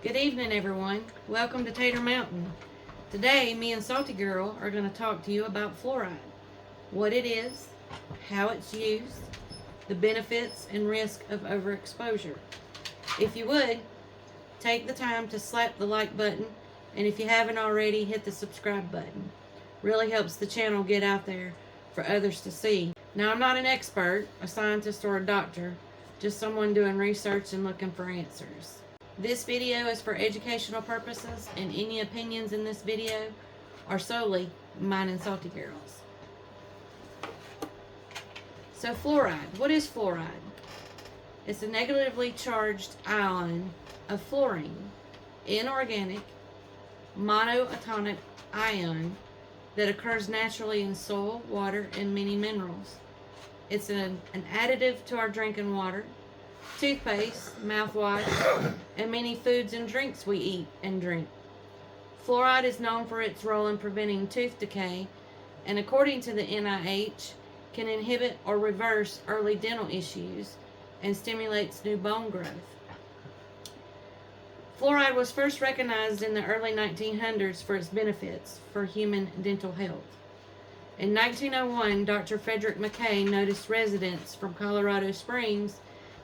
Good evening, everyone. Welcome to Tater Mountain. Today, me and Salty Girl are going to talk to you about fluoride, what it is, how it's used, the benefits and risk of overexposure. If you would, take the time to slap the like button, and if you haven't already, hit the subscribe button. Really helps the channel get out there for others to see. Now, I'm not an expert, a scientist, or a doctor, just someone doing research and looking for answers. This video is for educational purposes, and any opinions in this video are solely mine and Salty Girl's. So fluoride. What is fluoride? It's a negatively charged ion of fluorine, inorganic, monoatomic ion that occurs naturally in soil, water, and many minerals. It's an additive to our drinking water, toothpaste, mouthwash, and many foods and drinks we eat and drink. Fluoride is known for its role in preventing tooth decay, and according to the NIH, can inhibit or reverse early dental issues and stimulates new bone growth. Fluoride was first recognized in the early 1900s for its benefits for human dental health. In 1901, Dr. Frederick McKay noticed residents from Colorado Springs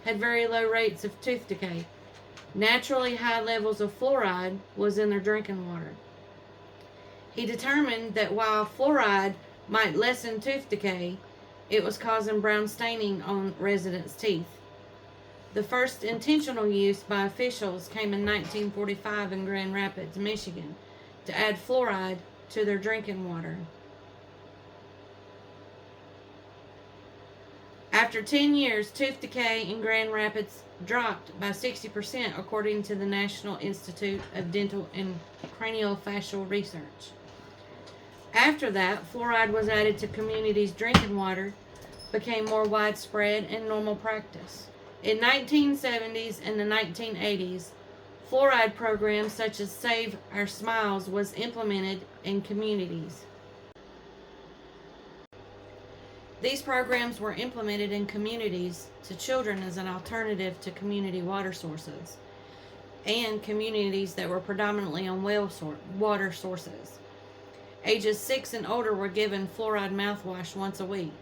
had very low rates of tooth decay. Naturally high levels of fluoride was in their drinking water. He determined that while fluoride might lessen tooth decay, it was causing brown staining on residents' teeth. The first intentional use by officials came in 1945 in Grand Rapids, Michigan, to add fluoride to their drinking water. After 10 years, tooth decay in Grand Rapids dropped by 60% according to the National Institute of Dental and Craniofacial Research. After that, fluoride was added to communities' drinking water, became more widespread and normal practice. In 1970s and the 1980s, fluoride programs such as Save Our Smiles was implemented in communities. These programs were implemented in communities to children as an alternative to community water sources and communities that were predominantly on water sources. Ages 6 and older were given fluoride mouthwash once a week.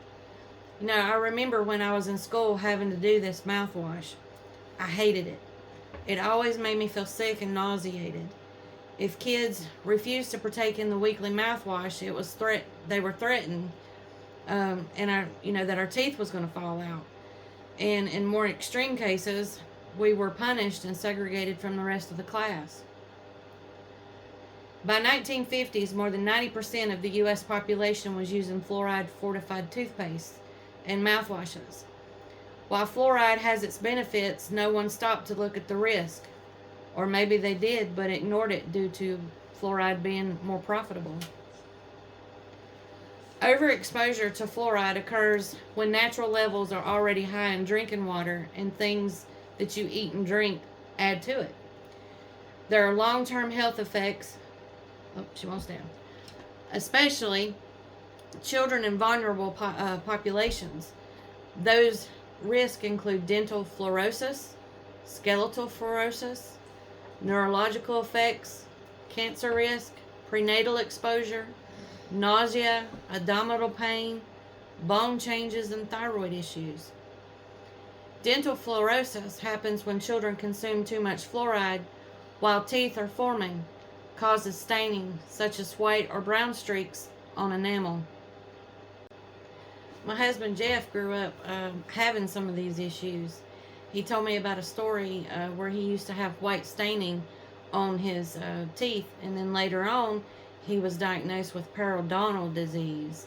I remember when I was in school having to do this mouthwash. I hated it. It always made me feel sick and nauseated. If kids refused to partake in the weekly mouthwash, they were threatened that our teeth was going to fall out. And in more extreme cases, we were punished and segregated from the rest of the class. By 1950s, more than 90% of the U.S. population was using fluoride-fortified toothpaste and mouthwashes. While fluoride has its benefits, no one stopped to look at the risk. Or maybe they did, but ignored it due to fluoride being more profitable. Overexposure to fluoride occurs when natural levels are already high in drinking water and things that you eat and drink add to it. There are long-term health effects, especially children in vulnerable populations. Those risks include dental fluorosis, skeletal fluorosis, neurological effects, cancer risk, prenatal exposure, nausea, abdominal pain, bone changes, and thyroid issues. Dental fluorosis happens when children consume too much fluoride while teeth are forming, causes staining such as white or brown streaks on enamel. My husband Jeff grew up having some of these issues. He told me about a story where he used to have white staining on his teeth, and then later on he was diagnosed with periodontal disease,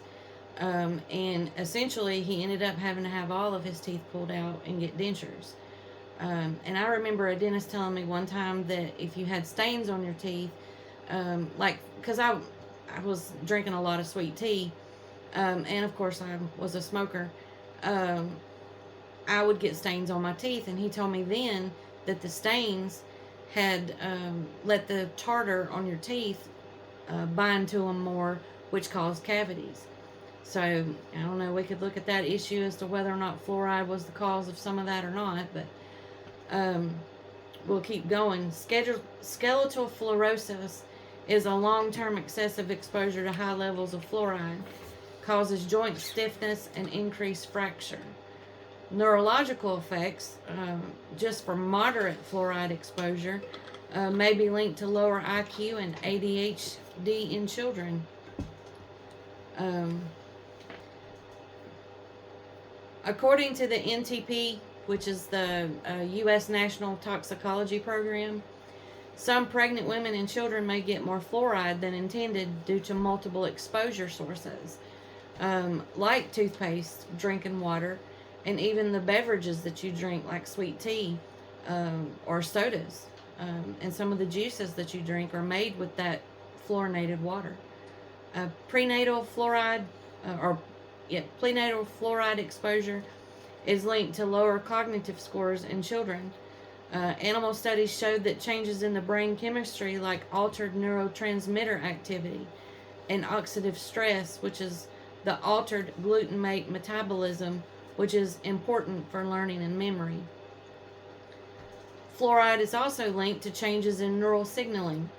and essentially he ended up having to have all of his teeth pulled out and get dentures. And I remember a dentist telling me one time that if you had stains on your teeth, because I was drinking a lot of sweet tea, and of course I was a smoker, I would get stains on my teeth, and he told me then that the stains had let the tartar on your teeth bind to them more, which caused cavities. So I don't know, we could look at that issue as to whether or not fluoride was the cause of some of that or not, but we'll keep going. Skeletal fluorosis is a long-term excessive exposure to high levels of fluoride. Causes joint stiffness and increased fracture. Neurological effects, just for moderate fluoride exposure, may be linked to lower IQ and ADHD in children. According to the NTP, which is the U.S. National Toxicology Program, some pregnant women and children may get more fluoride than intended due to multiple exposure sources, like toothpaste, drinking water, and even the beverages that you drink, like sweet tea or sodas. And some of the juices that you drink are made with that fluorinated water. Prenatal fluoride exposure is linked to lower cognitive scores in children. Animal studies showed that changes in the brain chemistry, like altered neurotransmitter activity and oxidative stress, which is the altered glutamate metabolism, which is important for learning and memory. Fluoride is also linked to changes in neural signaling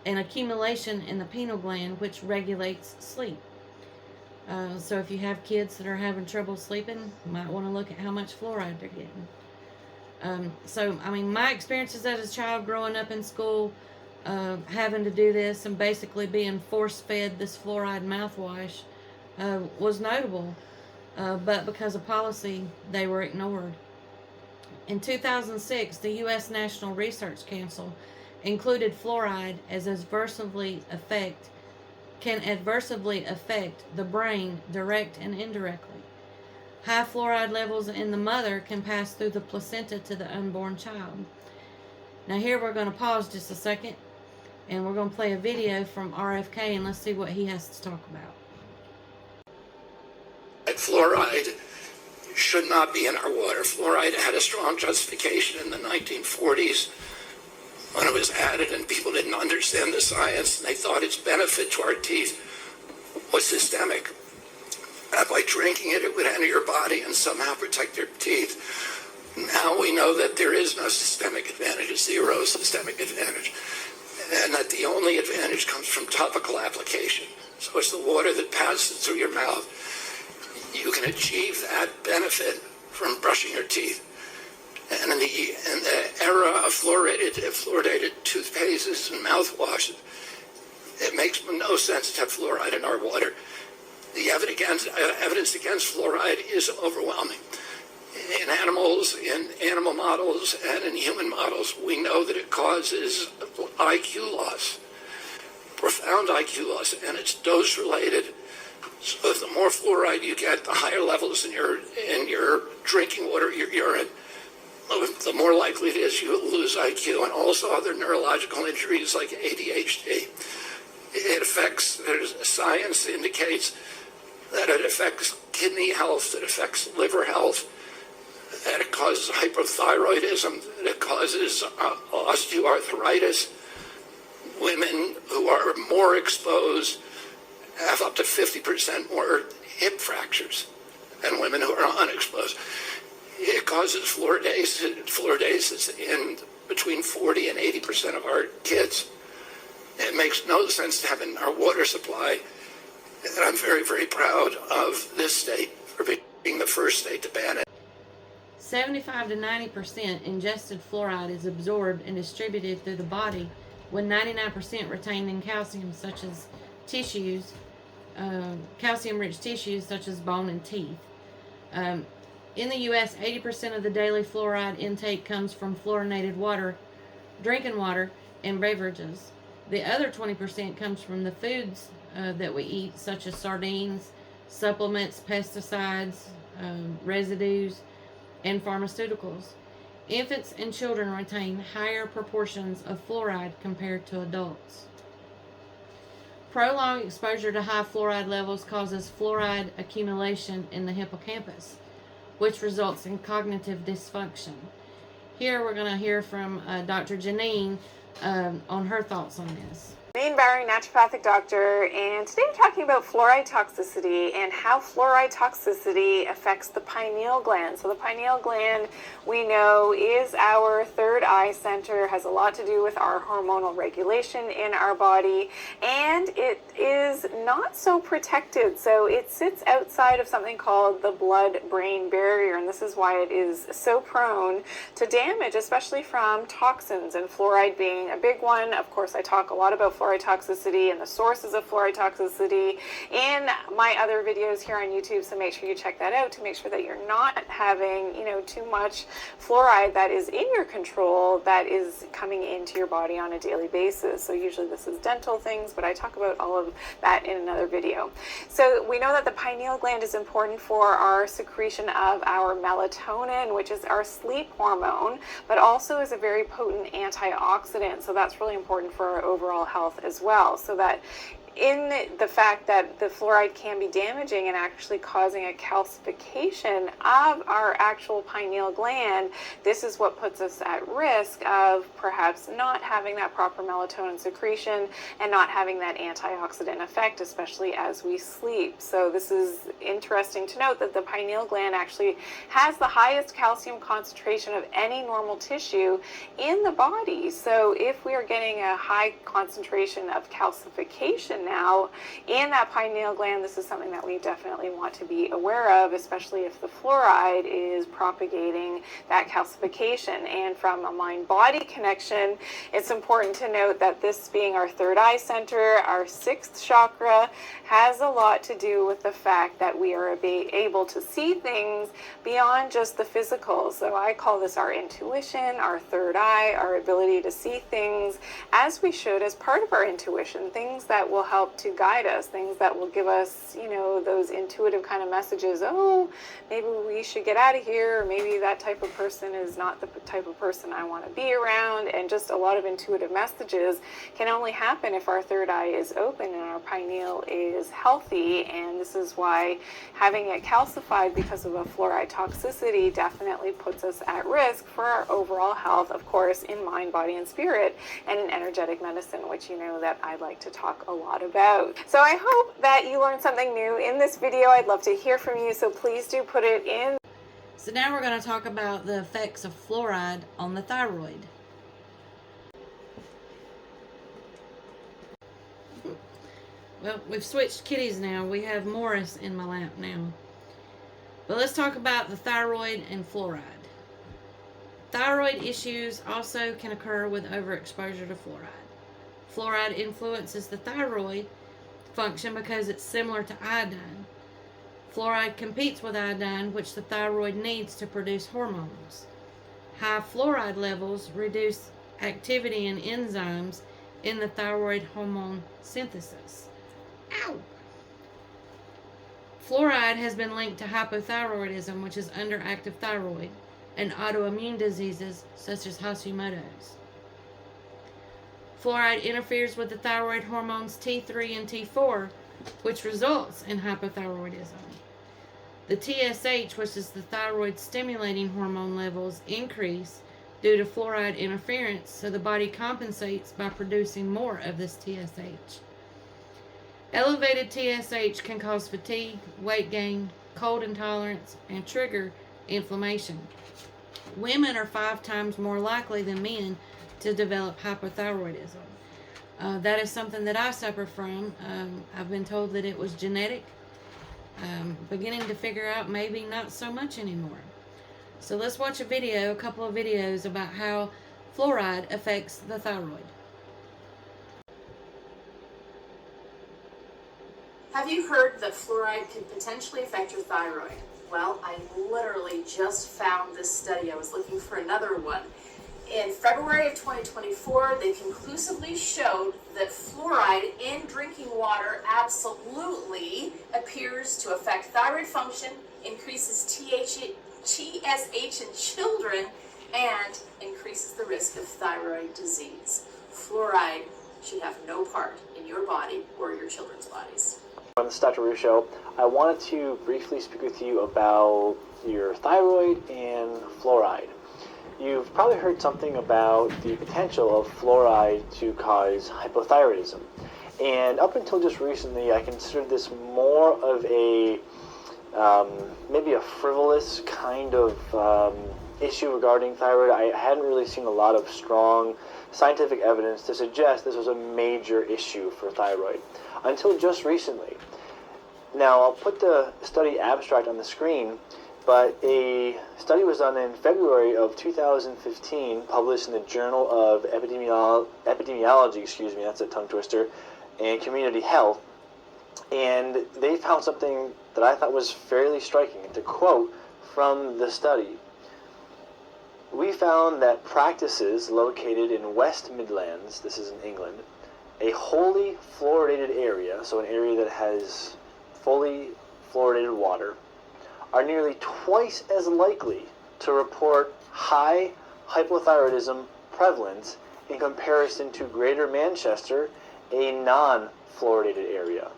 and accumulation in the pineal gland, which regulates sleep. So if you have kids that are having trouble sleeping, you might want to look at how much fluoride they're getting. So, I mean, my experiences as a child growing up in school, having to do this and basically being force-fed this fluoride mouthwash was notable. But because of policy, they were ignored. In 2006, the U.S. National Research Council included fluoride as can adversely affect the brain direct and indirectly. High fluoride levels in the mother can pass through the placenta to the unborn child. Now here we're going to pause just a second, and we're going to play a video from RFK, and let's see what he has to talk about. Fluoride should not be in our water. Fluoride had a strong justification in the 1940s when it was added, and people didn't understand the science, and they thought its benefit to our teeth was systemic. By drinking it, it would enter your body and somehow protect your teeth. Now we know that there is no systemic advantage, zero systemic advantage, and that the only advantage comes from topical application. So it's the water that passes through your mouth. You can achieve that benefit from brushing your teeth. And in the era of fluoridated toothpastes and mouthwashes, it makes no sense to have fluoride in our water. The evidence against fluoride is overwhelming. In animals, in animal models, and in human models, we know that it causes IQ loss, profound IQ loss, and it's dose related. So the more fluoride you get, the higher levels in your drinking water, your urine, the more likely it is you will lose IQ and also other neurological injuries like ADHD. It affects, science indicates that it affects kidney health, it affects liver health, that it causes hypothyroidism, that it causes osteoarthritis. Women who are more exposed have up to 50% more hip fractures than women who are unexposed. It causes fluoridasis in between 40 and 80% of our kids. It makes no sense to have in our water supply. And I'm very, very proud of this state for being the first state to ban it. 75 to 90% ingested fluoride is absorbed and distributed through the body, with 99% retained in calcium, such as tissues, calcium-rich tissues such as bone and teeth. In the U.S., 80% of the daily fluoride intake comes from fluorinated water, drinking water, and beverages. The other 20% comes from the foods that we eat, such as sardines, supplements, pesticides, residues, and pharmaceuticals. Infants and children retain higher proportions of fluoride compared to adults. Prolonged exposure to high fluoride levels causes fluoride accumulation in the hippocampus, which results in cognitive dysfunction. Here we're going to hear from Dr. Janine on her thoughts on this. Jane Barry, naturopathic doctor, and today I'm talking about fluoride toxicity and how fluoride toxicity affects the pineal gland. So the pineal gland, we know, is our third eye center, has a lot to do with our hormonal regulation in our body, and it is not so protected. So it sits outside of something called the blood-brain barrier, and this is why it is so prone to damage, especially from toxins, and fluoride being a big one. Of course, I talk a lot about fluoride toxicity and the sources of fluoride toxicity in my other videos here on YouTube, so make sure you check that out to make sure that you're not having, too much fluoride that is in your control that is coming into your body on a daily basis. So usually this is dental things, but I talk about all of that in another video. So we know that the pineal gland is important for our secretion of our melatonin, which is our sleep hormone, but also is a very potent antioxidant. So that's really important for our overall health as well. So that in the fact that the fluoride can be damaging and actually causing a calcification of our actual pineal gland, this is what puts us at risk of perhaps not having that proper melatonin secretion and not having that antioxidant effect, especially as we sleep. So this is interesting to note that the pineal gland actually has the highest calcium concentration of any normal tissue in the body. So if we are getting a high concentration of calcification now in that pineal gland, this is something that we definitely want to be aware of, especially if the fluoride is propagating that calcification. And from a mind-body connection, it's important to note that this being our third eye center, our sixth chakra, has a lot to do with the fact that we are able to see things beyond just the physical. So I call this our intuition, our third eye, our ability to see things as we should as part of our intuition, things that will help to guide us, things that will give us, those intuitive kind of messages. Oh, maybe we should get out of here, or maybe that type of person is not the type of person I want to be around. And just a lot of intuitive messages can only happen if our third eye is open and our pineal is healthy. And this is why having it calcified because of a fluoride toxicity definitely puts us at risk for our overall health, of course, in mind, body, and spirit, and in energetic medicine, which you know that I like to talk a lot about. So I hope that you learned something new in this video. I'd love to hear from you, so please do put it in. So now we're going to talk about the effects of fluoride on the thyroid. Well, we've switched kitties now. We have Morris in my lap now. But let's talk about the thyroid and fluoride. Thyroid issues also can occur with overexposure to fluoride. Fluoride influences the thyroid function because it's similar to iodine. Fluoride competes with iodine, which the thyroid needs to produce hormones. High fluoride levels reduce activity in enzymes in the thyroid hormone synthesis. Ow! Fluoride has been linked to hypothyroidism, which is underactive thyroid, and autoimmune diseases such as Hashimoto's. Fluoride interferes with the thyroid hormones T3 and T4, which results in hypothyroidism. The TSH, which is the thyroid stimulating hormone levels, increase due to fluoride interference, so the body compensates by producing more of this TSH. Elevated TSH can cause fatigue, weight gain, cold intolerance, and trigger inflammation. Women are 5 times more likely than men to develop hypothyroidism. That is something that I suffer from. I've been told that it was genetic. Beginning to figure out maybe not so much anymore. So let's watch a couple of videos about how fluoride affects the thyroid. Have you heard that fluoride can potentially affect your thyroid? Well, I literally just found this study. I was looking for another one. In February of 2024, they conclusively showed that fluoride in drinking water absolutely appears to affect thyroid function, increases TSH in children, and increases the risk of thyroid disease. Fluoride should have no part in your body or your children's bodies. This is Dr. Ruscio. I wanted to briefly speak with you about your thyroid and fluoride. you've probably heard something about the potential of fluoride to cause hypothyroidism. And up until just recently, I considered this more of a maybe a frivolous kind of issue regarding thyroid. I hadn't really seen a lot of strong scientific evidence to suggest this was a major issue for thyroid until just recently. Now, I'll put the study abstract on the screen, but a study was done in February of 2015, published in the Journal of Epidemiology, that's a tongue twister, and Community Health, and they found something that I thought was fairly striking. And to quote from the study, we found that practices located in West Midlands, this is in England, a wholly fluoridated area, so an area that has fully fluoridated water, are nearly twice as likely to report high hypothyroidism prevalence in comparison to Greater Manchester, a non-fluoridated area.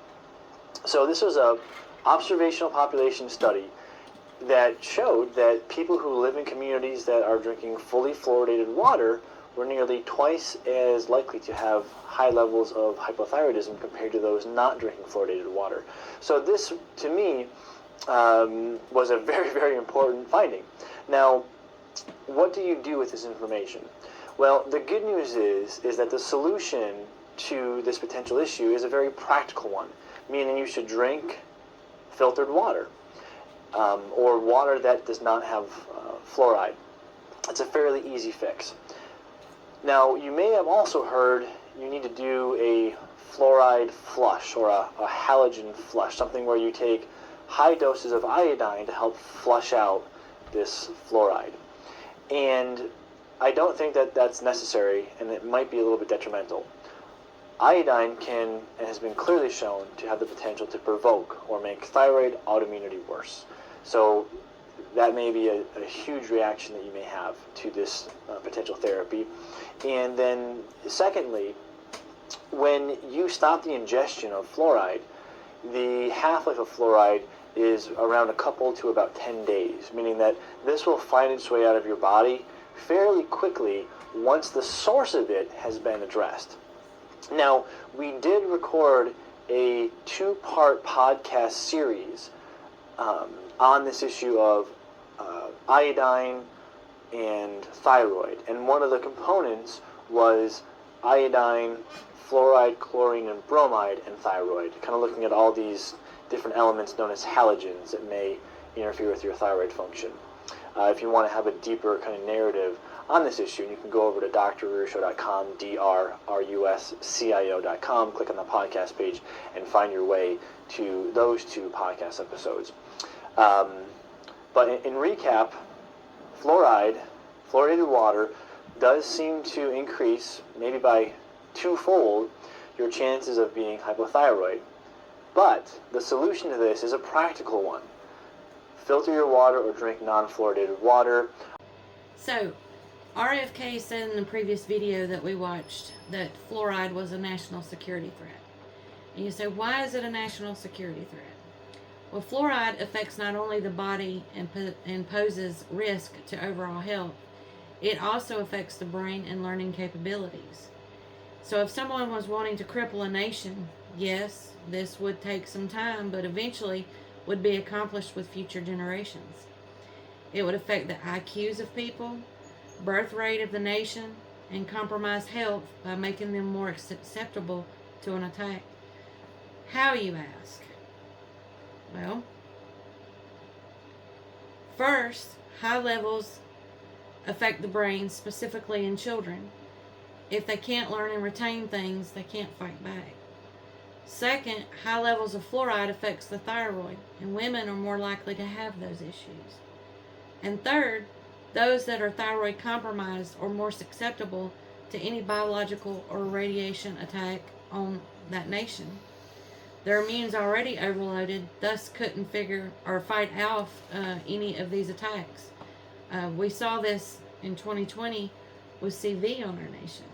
So this was a observational population study that showed that people who live in communities that are drinking fully fluoridated water were nearly twice as likely to have high levels of hypothyroidism compared to those not drinking fluoridated water. So this, to me, was a very, very important finding. Now, what do you do with this information? Well, the good news is that the solution to this potential issue is a very practical one, meaning you should drink filtered water, or water that does not have fluoride. It's a fairly easy fix. Now, you may have also heard you need to do a fluoride flush or a halogen flush, something where you take high doses of iodine to help flush out this fluoride. And I don't think that that's necessary, and it might be a little bit detrimental. Iodine can, and has been clearly shown to have the potential to provoke or make thyroid autoimmunity worse. So that may be a huge reaction that you may have to this potential therapy. And then secondly, when you stop the ingestion of fluoride, the half-life of fluoride is around a couple to about 10 days, meaning that this will find its way out of your body fairly quickly once the source of it has been addressed. Now, we did record a 2-part podcast series on this issue of iodine and thyroid, and one of the components was iodine, fluoride, chlorine, and bromide, and thyroid, kind of looking at all these different elements known as halogens that may interfere with your thyroid function. If you want to have a deeper kind of narrative on this issue, you can go over to drruscio.com, drruscio.com, click on the podcast page, and find your way to those 2 podcast episodes. But in recap, fluoridated water does seem to increase, maybe by 2-fold, your chances of being hypothyroid. But the solution to this is a practical one. Filter your water or drink non-fluoridated water. So, RFK said in the previous video that we watched that fluoride was a national security threat. And you say, why is it a national security threat? Well, fluoride affects not only the body and poses risk to overall health, it also affects the brain and learning capabilities. So if someone was wanting to cripple a nation, yes, this would take some time, but eventually would be accomplished with future generations. It would affect the IQs of people, birth rate of the nation, and compromise health by making them more susceptible to an attack. How, you ask? Well, first, high levels affect the brain, specifically in children. If they can't learn and retain things, they can't fight back. Second, high levels of fluoride affects the thyroid, and women are more likely to have those issues. And third, those that are thyroid compromised are more susceptible to any biological or radiation attack on that nation. Their immune's already overloaded, thus couldn't figure or fight off any of these attacks. We saw this in 2020 with CV on our nation.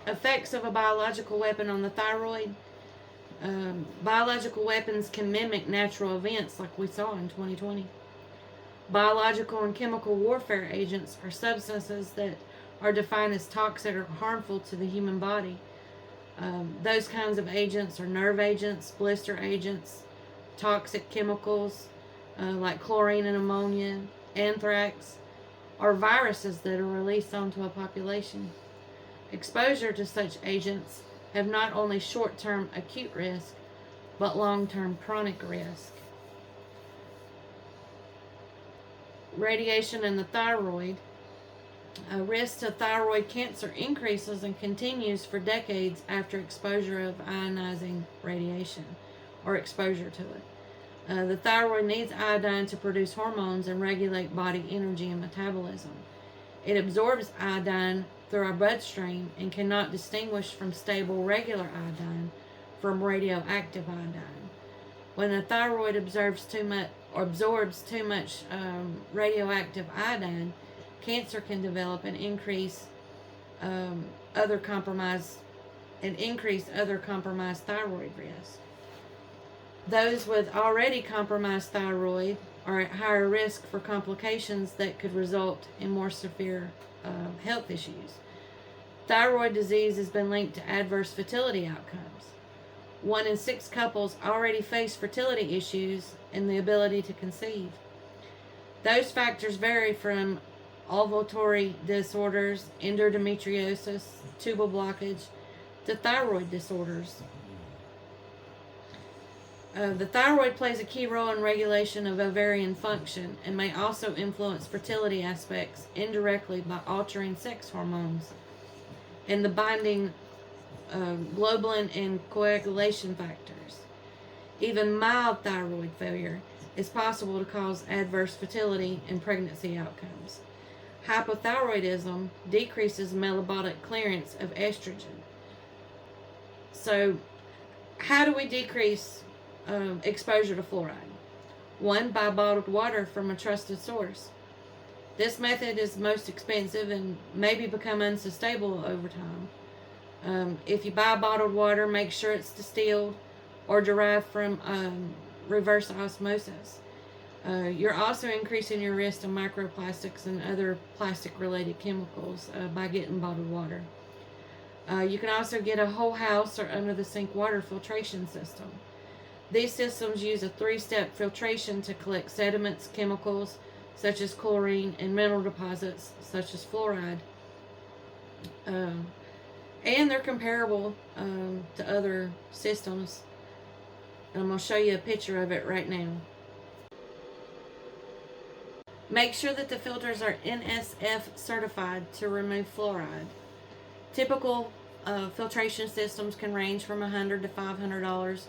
Effects of a biological weapon on the thyroid. Biological weapons can mimic natural events like we saw in 2020. Biological and chemical warfare agents are substances that are defined as toxic or harmful to the human body. Those kinds of agents are nerve agents, blister agents, toxic chemicals like chlorine and ammonia, anthrax, or viruses that are released onto a population. Exposure to such agents have not only short-term acute risk, but long-term chronic risk. Radiation and the thyroid. Risk to thyroid cancer increases and continues for decades after exposure of ionizing radiation or exposure to it. The thyroid needs iodine to produce hormones and regulate body energy and metabolism. It absorbs iodine through our bloodstream and cannot distinguish from stable regular iodine from radioactive iodine. When the thyroid absorbs too much radioactive iodine, cancer can develop and increase other compromised thyroid risk. Those with already compromised thyroid are at higher risk for complications that could result in more severe health issues. Thyroid disease has been linked to adverse fertility outcomes. 1 in 6 couples already face fertility issues and the ability to conceive. Those factors vary from ovulatory disorders, endometriosis, tubal blockage, to thyroid disorders. The thyroid plays a key role in regulation of ovarian function and may also influence fertility aspects indirectly by altering sex hormones and the binding globulin and coagulation factors. Even mild thyroid failure is possible to cause adverse fertility and pregnancy outcomes. Hypothyroidism decreases metabolic clearance of estrogen. So, how do we decrease exposure to fluoride? 1, buy bottled water from a trusted source. This method is most expensive and maybe become unsustainable over time. If you buy bottled water, make sure it's distilled or derived from reverse osmosis. You're also increasing your risk of microplastics and other plastic-related chemicals by getting bottled water. You can also get a whole house or under-the-sink water filtration system. These systems use a 3-step filtration to collect sediments, chemicals, such as chlorine, and mineral deposits, such as fluoride. And they're comparable to other systems. I'm going to show you a picture of it right now. Make sure that the filters are NSF certified to remove fluoride. Typical filtration systems can range from $100 to $500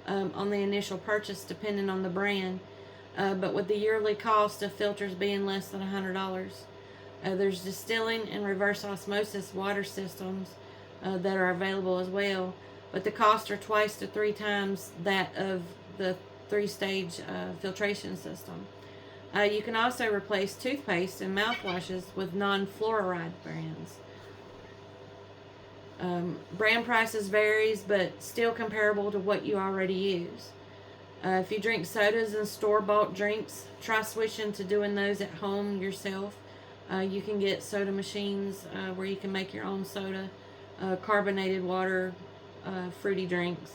on the initial purchase, depending on the brand. But with the yearly cost of filters being less than $100, there's distilling and reverse osmosis water systems that are available as well. But the costs are 2 to 3 times that of the 3-stage filtration system. You can also replace toothpaste and mouthwashes with non-fluoride brands. Brand prices varies, but still comparable to what you already use. If you drink sodas and store-bought drinks, try switching to doing those at home yourself. You can get soda machines where you can make your own soda, carbonated water, fruity drinks.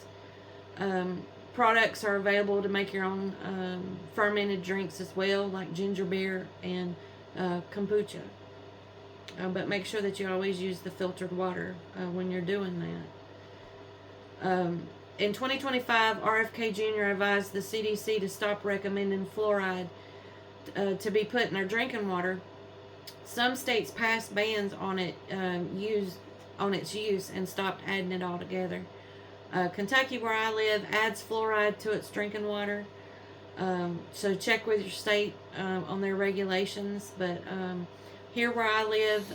Products are available to make your own fermented drinks as well, like ginger beer and kombucha. But make sure that you always use the filtered water when you're doing that. In 2025, RFK Jr. advised the CDC to stop recommending fluoride to be put in our drinking water. Some states passed bans on its use and stopped adding it altogether. Kentucky, where I live, adds fluoride to its drinking water. So check with your state on their regulations. But here where I live,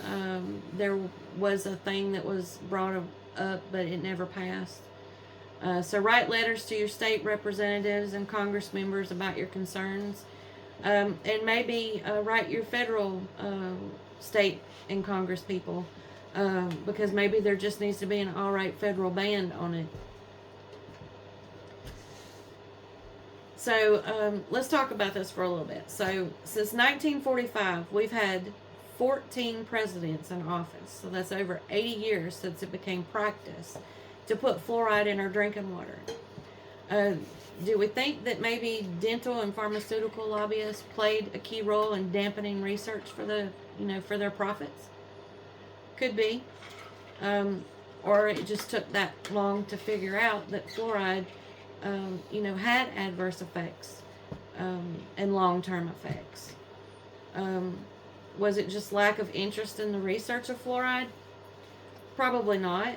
there was a thing that was brought up, but it never passed. So write letters to your state representatives and Congress members about your concerns. And maybe write your federal state and Congress people. Because maybe there just needs to be an alright federal ban on it. So let's talk about this for a little bit. So since 1945, we've had 14 presidents in office. So that's over 80 years since it became practice to put fluoride in our drinking water. Do we think that maybe dental and pharmaceutical lobbyists played a key role in dampening research for for their profits? Could be. Or it just took that long to figure out that fluoride, had adverse effects and long-term effects. Was it just lack of interest in the research of fluoride? Probably not.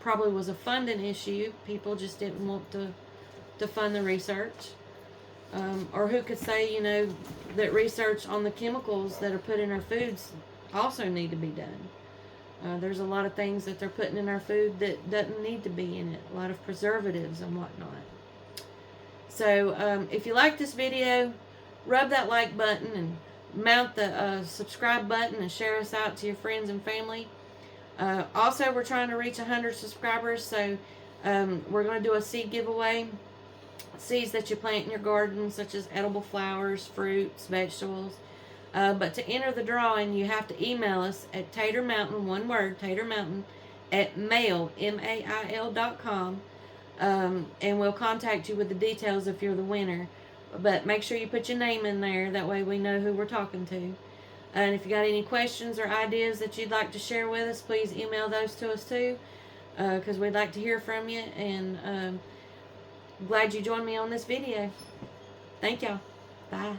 Probably was a funding issue. People just didn't want to fund the research. Or who could say, that research on the chemicals that are put in our foods also need to be done. There's a lot of things that they're putting in our food that doesn't need to be in it. A lot of preservatives and whatnot. So if you like this video, rub that like button and mount the subscribe button and share us out to your friends and family. Also, we're trying to reach 100 subscribers, so we're going to do a seed giveaway. Seeds that you plant in your garden, such as edible flowers, fruits, vegetables. But to enter the drawing, you have to email us at Tater Mountain, one word, Tater Mountain, at mail, mail.com, and we'll contact you with the details if you're the winner. But make sure you put your name in there, that way we know who we're talking to. And if you got any questions or ideas that you'd like to share with us, please email those to us too, because we'd like to hear from you. And glad you joined me on this video. Thank y'all. Bye.